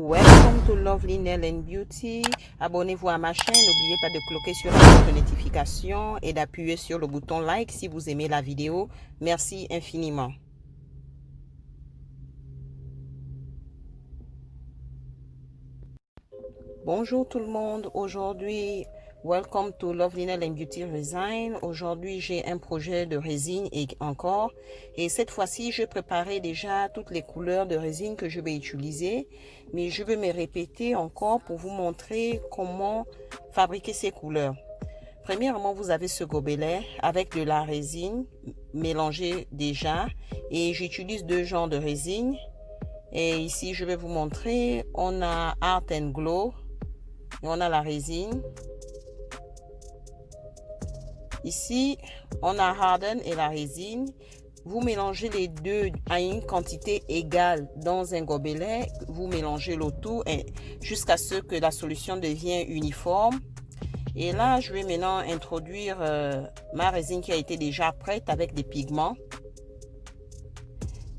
Welcome to Lovely Nail and Beauty. Abonnez-vous à ma chaîne. N'oubliez pas de cliquer sur la cloche de notification et d'appuyer sur le bouton like si vous aimez la vidéo. Merci infiniment. Bonjour tout le monde. Aujourd'hui, welcome to Lovely Nail and Beauty Resin. Aujourd'hui, j'ai un projet de résine et encore. Et cette fois-ci, je préparais déjà toutes les couleurs de résine que je vais utiliser. Mais je vais me répéter encore pour vous montrer comment fabriquer ces couleurs. Premièrement, vous avez ce gobelet avec de la résine mélangée déjà. Et j'utilise deux genres de résine. Et ici, je vais vous montrer. On a Art and Glow. Et on a la résine. Ici, on a Harden et la résine. Vous mélangez les deux à une quantité égale dans un gobelet. Vous mélangez le tout jusqu'à ce que la solution devienne uniforme. Et là, je vais maintenant introduire ma résine qui a été déjà prête avec des pigments.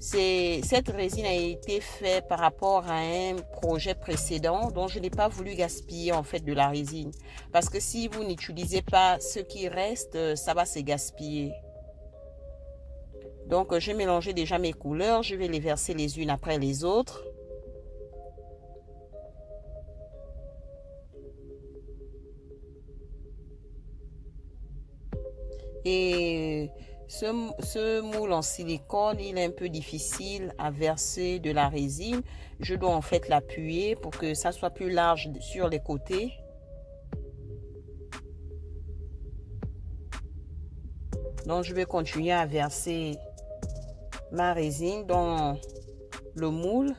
Cette résine a été faite par rapport à un projet précédent dont je n'ai pas voulu gaspiller en fait de la résine. Parce que si vous n'utilisez pas ce qui reste, ça va se gaspiller. Donc, j'ai mélangé déjà mes couleurs. Je vais les verser les unes après les autres. Et ce moule en silicone, il est un peu difficile à verser de la résine. Je dois en fait l'appuyer pour que ça soit plus large sur les côtés. Donc, je vais continuer à verser ma résine dans le moule.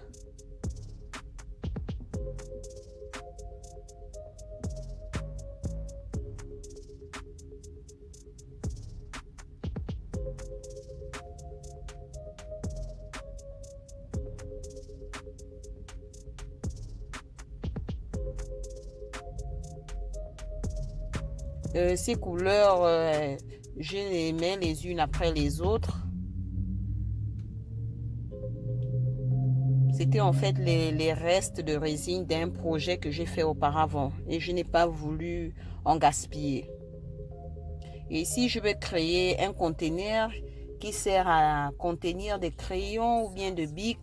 Ces couleurs, je les mets les unes après les autres. C'était en fait les restes de résine d'un projet que j'ai fait auparavant et je n'ai pas voulu en gaspiller. Et ici, je vais créer un conteneur qui sert à contenir des crayons ou bien de bics.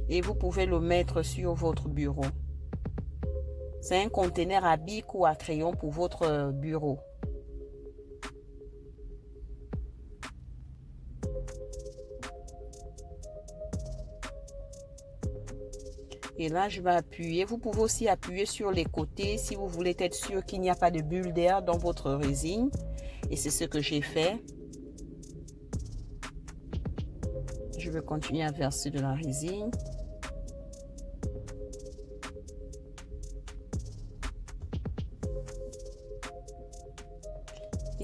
Et vous pouvez le mettre sur votre bureau. C'est un conteneur à bic ou à crayon pour votre bureau. Et là, je vais appuyer. Vous pouvez aussi appuyer sur les côtés si vous voulez être sûr qu'il n'y a pas de bulle d'air dans votre résine. Et c'est ce que j'ai fait. Je vais continuer à verser de la résine.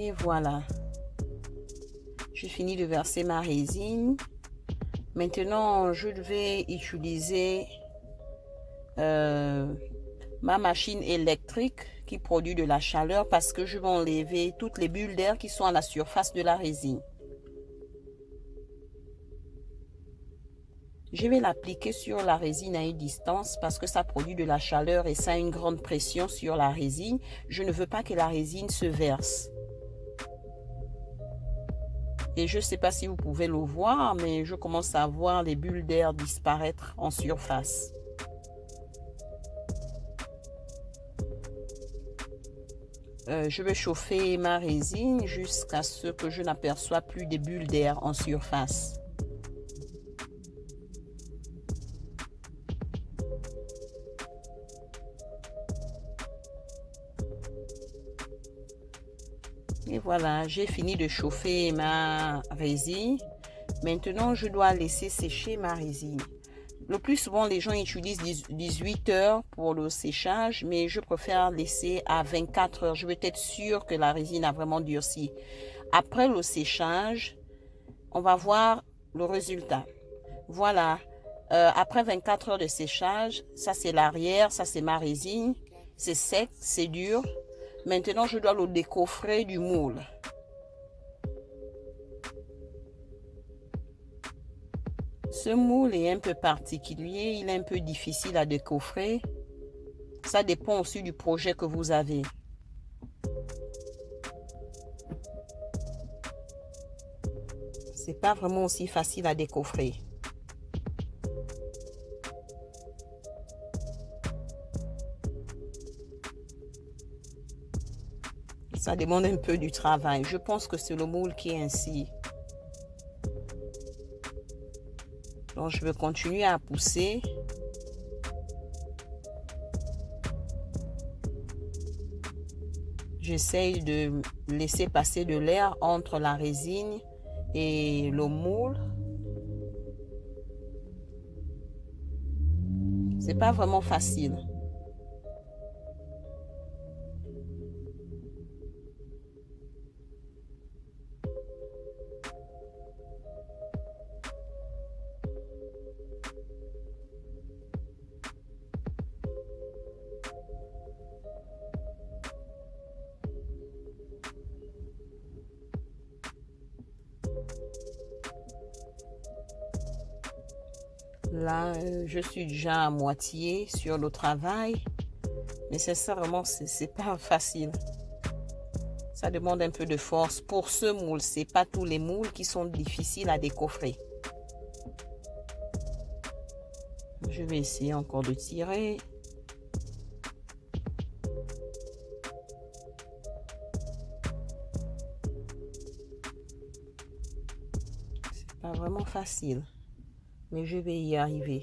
Et voilà. J'ai fini de verser ma résine. Maintenant, je vais utiliser ma machine électrique qui produit de la chaleur parce que je vais enlever toutes les bulles d'air qui sont à la surface de la résine. Je vais l'appliquer sur la résine à une distance parce que ça produit de la chaleur et ça a une grande pression sur la résine. Je ne veux pas que la résine se verse. Et je ne sais pas si vous pouvez le voir, mais je commence à voir les bulles d'air disparaître en surface. Je vais chauffer ma résine jusqu'à ce que je n'aperçois plus des bulles d'air en surface. Et voilà, j'ai fini de chauffer ma résine. Maintenant, je dois laisser sécher ma résine. Le plus souvent, les gens utilisent 18 heures pour le séchage, mais je préfère laisser à 24 heures. Je veux être sûre que la résine a vraiment durci. Après le séchage, on va voir le résultat. Voilà, après 24 heures de séchage, ça c'est l'arrière, ça c'est ma résine. C'est sec, c'est dur. Maintenant, je dois le décoffrer du moule. Ce moule est un peu particulier, il est un peu difficile à décoffrer. Ça dépend aussi du projet que vous avez. C'est pas vraiment aussi facile à décoffrer. Ça demande un peu du travail. Je pense que c'est le moule qui est ainsi. Donc je vais continuer à pousser. J'essaye de laisser passer de l'air entre la résine et le moule. C'est pas vraiment facile. Là, je suis déjà à moitié sur le travail. Nécessairement, c'est pas facile. Ça demande un peu de force. Pour ce moule, c'est pas tous les moules qui sont difficiles à décoffrer. Je vais essayer encore de tirer. C'est pas vraiment facile, mais je vais y arriver.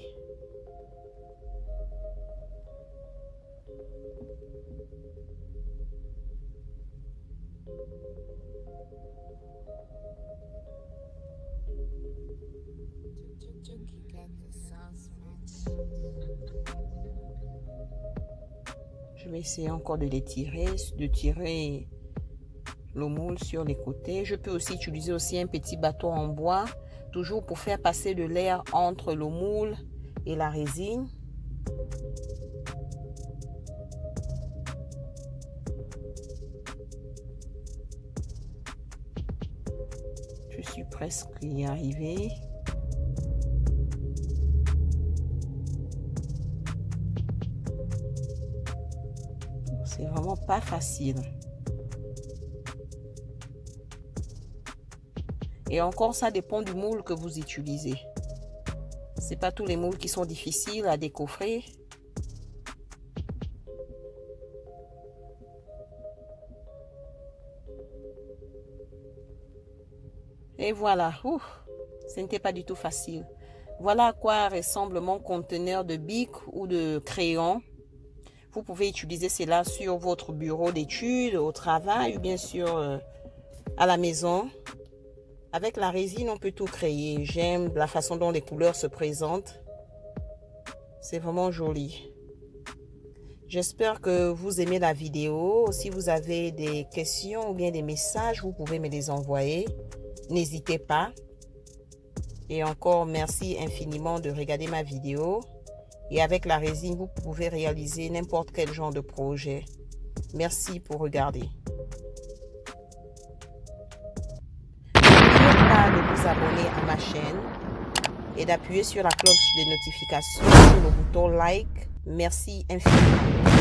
Je vais essayer encore de tirer le moule sur les côtés. Je peux aussi utiliser aussi un petit bâton en bois, toujours pour faire passer de l'air entre le moule et la résine. Je suis presque y arrivée. C'est vraiment pas facile. Et encore, ça dépend du moule que vous utilisez. C'est pas tous les moules qui sont difficiles à décoffrer. Et voilà, ce n'était pas du tout facile. Voilà à quoi ressemble mon conteneur de bic ou de crayon. Vous pouvez utiliser cela sur votre bureau d'études, au travail ou bien sûr à la maison. Avec la résine, on peut tout créer. J'aime la façon dont les couleurs se présentent. C'est vraiment joli. J'espère que vous aimez la vidéo. Si vous avez des questions ou bien des messages, vous pouvez me les envoyer. N'hésitez pas. Et encore, merci infiniment de regarder ma vidéo. Et avec la résine, vous pouvez réaliser n'importe quel genre de projet. Merci pour regarder. N'oubliez pas de vous abonner à ma chaîne et d'appuyer sur la cloche de notification sur le bouton like. Merci infiniment.